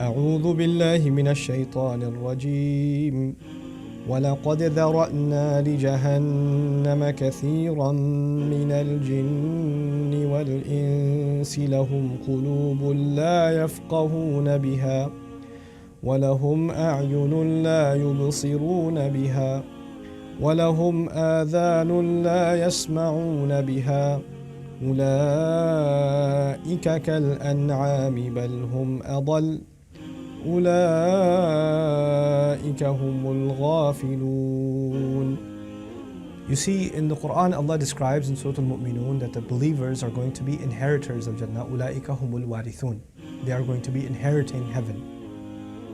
أعوذ بالله من الشيطان الرجيم ولقد ذرأنا لجهنم كثيرا من الجن والإنس لهم قلوب لا يفقهون بها ولهم أعين لا يبصرون بها ولهم آذان لا يسمعون بها أولئك كالأنعام بل هم أضل أولئك هم الغافلون. You see, in the Quran, Allah describes in Surat al-Mu'minun that the believers are going to be inheritors of Jannah. أولئك هم الوارثون. They are going to be inheriting heaven.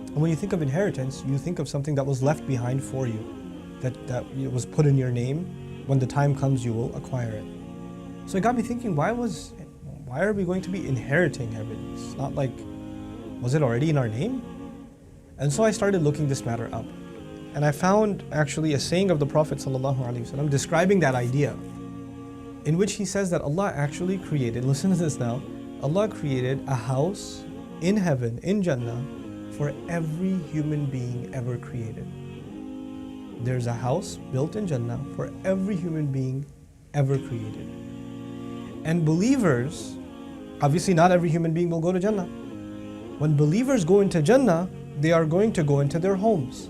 And when you think of inheritance, you think of something that was left behind for you, that it was put in your name. When the time comes, you will acquire it. So it got me thinking, why are we going to be inheriting heaven? It's not like, was it already in our name? And so I started looking this matter up. And I found actually a saying of the Prophet ﷺ describing that idea, in which he says that Allah actually created, listen to this now, Allah created a house in heaven, in Jannah, for every human being ever created. There's a house built in Jannah for every human being ever created. And believers, obviously not every human being will go to Jannah. When believers go into Jannah, they are going to go into their homes.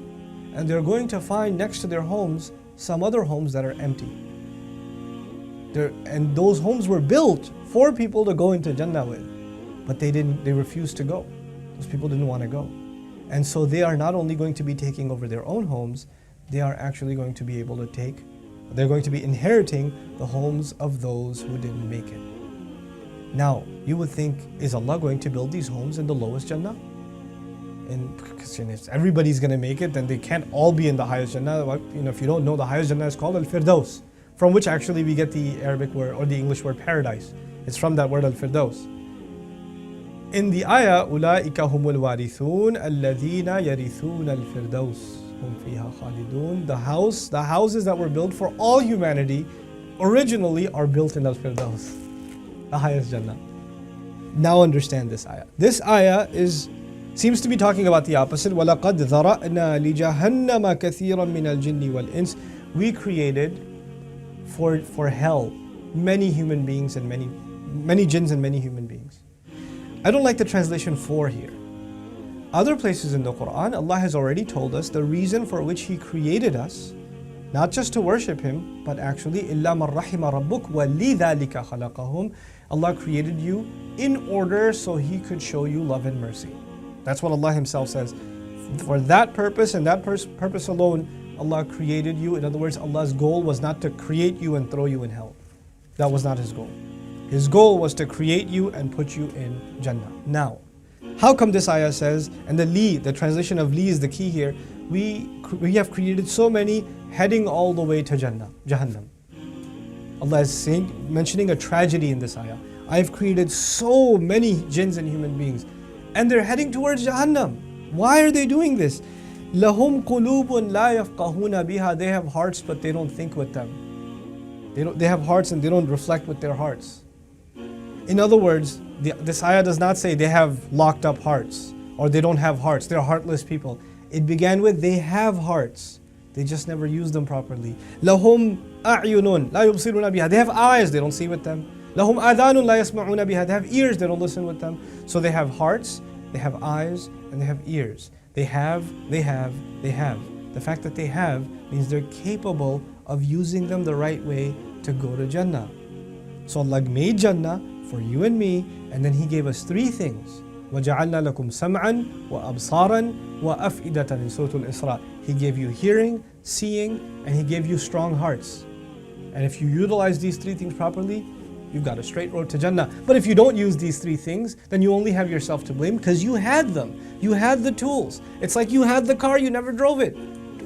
And they're going to find next to their homes some other homes that are empty. And those homes were built for people to go into Jannah with. But they refused to go. Those people didn't want to go. And so they are not only going to be taking over their own homes, they are actually going to be able to they're going to be inheriting the homes of those who didn't make it. Now, you would think, is Allah going to build these homes in the lowest Jannah? And because if everybody's going to make it, then they can't all be in the highest Jannah. If you don't know, the highest Jannah is called Al-Firdaus, from which actually we get the Arabic word or the English word paradise. It's from that word Al-Firdaus. In the ayah, أُولَٰئِكَ هُمُ الْوَارِثُونَ الَّذِينَ يَرِثُونَ الْفِرْدَوْسِ هُمْ فِيهَا خَالِدُونَ. The houses that were built for all humanity originally are built in Al-Firdaus, the highest Jannah. Now understand this ayah. This ayah seems to be talking about the opposite. وَلَقَدْ ذَرَأْنَا لِجَهَنَّمَ كَثِيرًا مِنَ الْجِنِّ وَالْإِنسِ. We created for hell many human beings and many jinns and many human beings. I don't like the translation for here. Other places in the Quran, Allah has already told us the reason for which He created us, not just to worship Him, but actually إِلَّا مَنْ رَحِمَ رَبُّكَ وَلِذَلِكَ خَلَقَهُمْ. Allah created you in order so He could show you love and mercy. That's what Allah Himself says. For that purpose and that purpose alone, Allah created you. In other words, Allah's goal was not to create you and throw you in hell. That was not His goal. His goal was to create you and put you in Jannah. Now, how come this ayah says, and the translation of li is the key here, we have created so many heading all the way to Jahannam. Allah is mentioning a tragedy in this ayah. I have created so many jinns and human beings, and they're heading towards Jahannam. Why are they doing this? لَهُمْ قُلُوبٌ لَا يَفْقَهُونَ بِهَا. They have hearts, but they don't think with them. They have hearts and they don't reflect with their hearts. In other words, this ayah does not say they have locked up hearts or they don't have hearts. They're heartless people. It began with they have hearts. They just never use them properly. لَهُمْ أَعْيُنٌ لَا يُبْصِرُونَ بِهَا. They have eyes, they don't see with them. لَهُمْ آذَانٌ لَا يَسْمَعُونَ بِهَا. They have ears, they don't listen with them. So they have hearts, they have eyes, and they have ears. They have. The fact that they have means they're capable of using them the right way to go to Jannah. So Allah made Jannah for you and me, and then He gave us three things. وَجَعَلْنَا لَكُمْ سَمْعًا وَأَبْصَارًا وَأَفْئِدَةً in Surah Al-Isra. He gave you hearing, seeing, and He gave you strong hearts. And if you utilize these three things properly, you've got a straight road to Jannah. But if you don't use these three things, then you only have yourself to blame because you had them. You had the tools. It's like you had the car, you never drove it.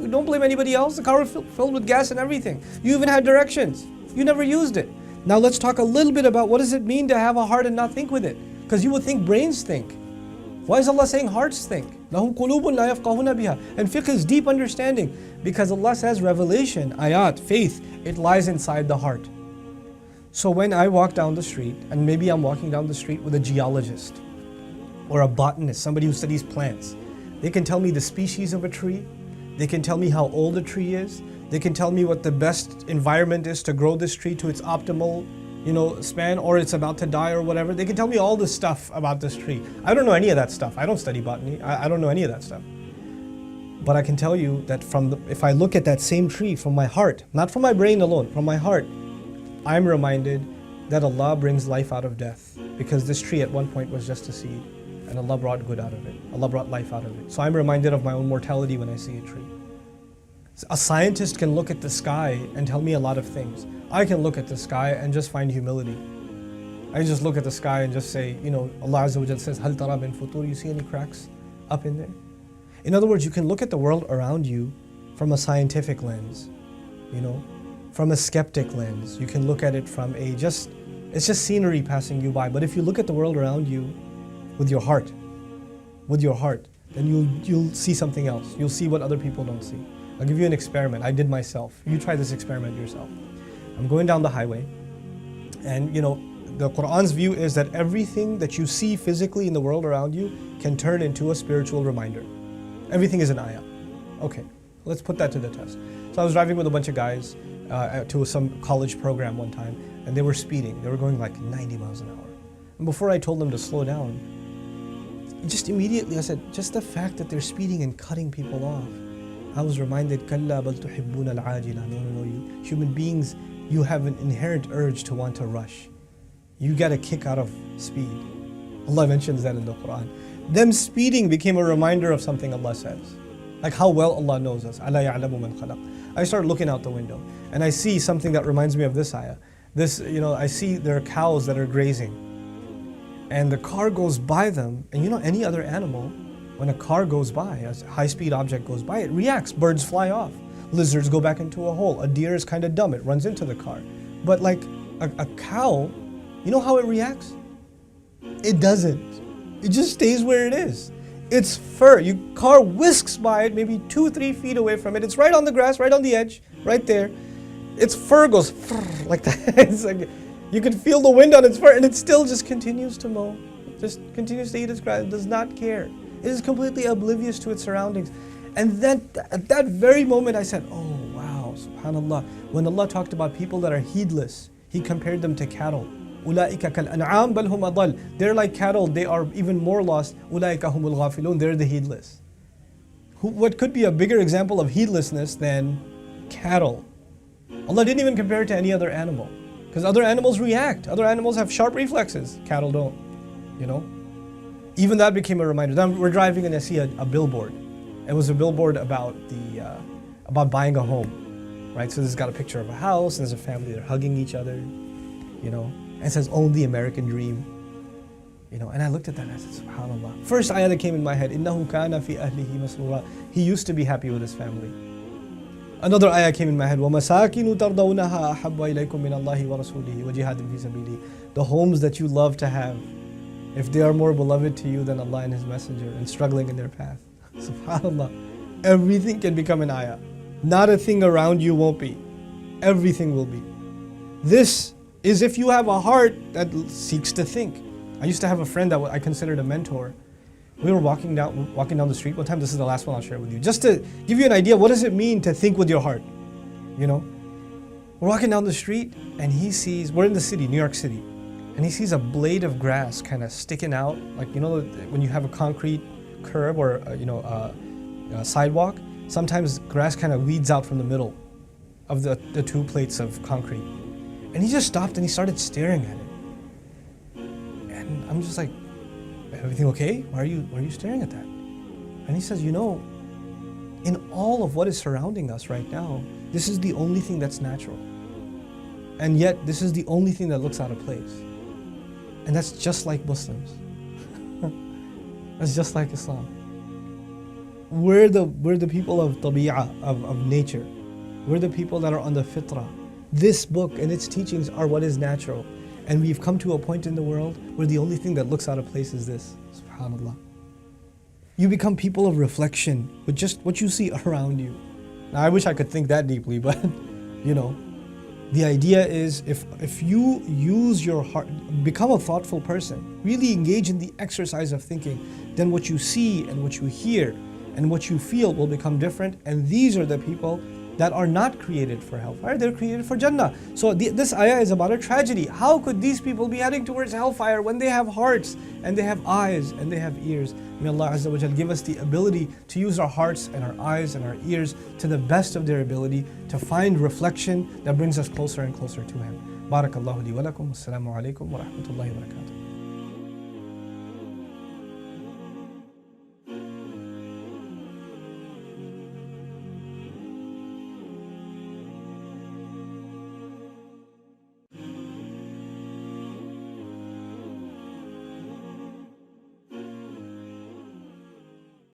Don't blame anybody else. The car was filled with gas and everything. You even had directions. You never used it. Now let's talk a little bit about what does it mean to have a heart and not think with it. Because you would think brains think. Why is Allah saying hearts think? لَهُمْ قُلُوبٌ لَا يَفْقَهُونَ بِهَا. And fiqh is deep understanding. Because Allah says revelation, ayat, faith, it lies inside the heart. So when I walk down the street, and maybe I'm walking down the street with a geologist, or a botanist, somebody who studies plants. They can tell me the species of a tree. They can tell me how old a tree is. They can tell me what the best environment is to grow this tree to its optimal, span, or it's about to die or whatever. They can tell me all this stuff about this tree. I don't know any of that stuff. I don't study botany. I don't know any of that stuff. But I can tell you that if I look at that same tree from my heart, not from my brain alone, from my heart, I'm reminded that Allah brings life out of death, because this tree at one point was just a seed and Allah brought good out of it. Allah brought life out of it. So I'm reminded of my own mortality when I see a tree. A scientist can look at the sky and tell me a lot of things. I can look at the sky and just find humility. I just look at the sky and just say, Allah Azza wa Jal says, Hal tara min futur, you see any cracks up in there? In other words, you can look at the world around you from a scientific lens, from a skeptic lens. You can look at it from it's just scenery passing you by. But if you look at the world around you with your heart, then you'll see something else. You'll see what other people don't see. I'll give you an experiment I did myself. You try this experiment yourself. I'm going down the highway, and the Quran's view is that everything that you see physically in the world around you can turn into a spiritual reminder. Everything is an ayah. Okay, let's put that to the test. So I was driving with a bunch of guys to some college program one time, and they were speeding. They were going like 90 miles an hour. And before I told them to slow down, just immediately I said, just the fact that they're speeding and cutting people off, I was reminded, كَلَّا بَلْ تُحِبُّونَ الْعَاجِلَةَ. No, you human beings, you have an inherent urge to want to rush. You get a kick out of speed. Allah mentions that in the Quran. Them speeding became a reminder of something Allah says. Like how well Allah knows us. أَلَا يَعْلَمُ مَنْ خَلَقَ. I start looking out the window and I see something that reminds me of this ayah. I see there are cows that are grazing. And the car goes by them, and any other animal, when a car goes by, a high-speed object goes by, it reacts. Birds fly off. Lizards go back into a hole. A deer is kind of dumb. It runs into the car. But like a cow, you know how it reacts? It doesn't. It just stays where it is. Its fur, your car whisks by it, maybe 2-3 feet away from it. It's right on the grass, right on the edge, right there. Its fur goes like that. It's like you can feel the wind on its fur, and it still just continues to mow. Just continues to eat its grass. It does not care. It is completely oblivious to its surroundings. And then at that very moment I said, oh wow, subhanallah. When Allah talked about people that are heedless, He compared them to cattle. أُولَٰئِكَ كَالْأَنْعَامِ بَلْ هُمْ أَضَلُّ. They're like cattle, they are even more lost. أُولَٰئِكَ هُمُ الْغَافِلُونَ. They're the heedless. What could be a bigger example of heedlessness than cattle? Allah didn't even compare it to any other animal. Because other animals react. Other animals have sharp reflexes. Cattle don't. Even that became a reminder. Then we're driving and I see a billboard. It was a billboard about buying a home, right? So this has got a picture of a house, and there's a family, they're hugging each other, and it says, own the American dream. And I looked at that and I said, subhanallah. First ayah that came in my head, إِنَّهُ كَانَ فِي أَهْلِهِ مَسْرُورًا. He used to be happy with his family. Another ayah came in my head, وَمَسَاكِنُ تَرْضَوْنَهَا أَحَبَّ إِلَيْكُمْ مِنَ اللَّهِ وَرَسُولِهِ وَجِهَادٍ فِي سَبِيلِهِ. The homes that you love to have, if they are more beloved to you than Allah and His Messenger, and struggling in their path. SubhanAllah. Everything can become an ayah. Not a thing around you won't be. Everything will be. This is if you have a heart that seeks to think. I used to have a friend that I considered a mentor. We were walking down the street one time. This is the last one I'll share with you. Just to give you an idea, what does it mean to think with your heart? We're walking down the street and we're in the city, New York City, and he sees a blade of grass kind of sticking out, like when you have a concrete curb or a sidewalk, sometimes grass kind of weeds out from the middle of the two plates of concrete. And he just stopped and he started staring at it. And I'm just like, everything okay? Why are you staring at that? And he says, in all of what is surrounding us right now, this is the only thing that's natural. And yet, this is the only thing that looks out of place. And that's just like Muslims. That's just like Islam. We're the people of tabi'ah, of nature. We're the people that are on the fitrah. This book and its teachings are what is natural. And we've come to a point in the world where the only thing that looks out of place is this. SubhanAllah. You become people of reflection with just what you see around you. Now I wish I could think that deeply, but The idea is if you use your heart, become a thoughtful person, really engage in the exercise of thinking, then what you see and what you hear and what you feel will become different. And these are the people that are not created for hellfire, they're created for Jannah. So this ayah is about a tragedy. How could these people be heading towards hellfire when they have hearts and they have eyes and they have ears? May Allah Azza wa Jal give us the ability to use our hearts and our eyes and our ears to the best of their ability to find reflection that brings us closer and closer to Him. Barakallahu li wa lakum. Assalamu alaikum wa rahmatullahi wa barakatuh.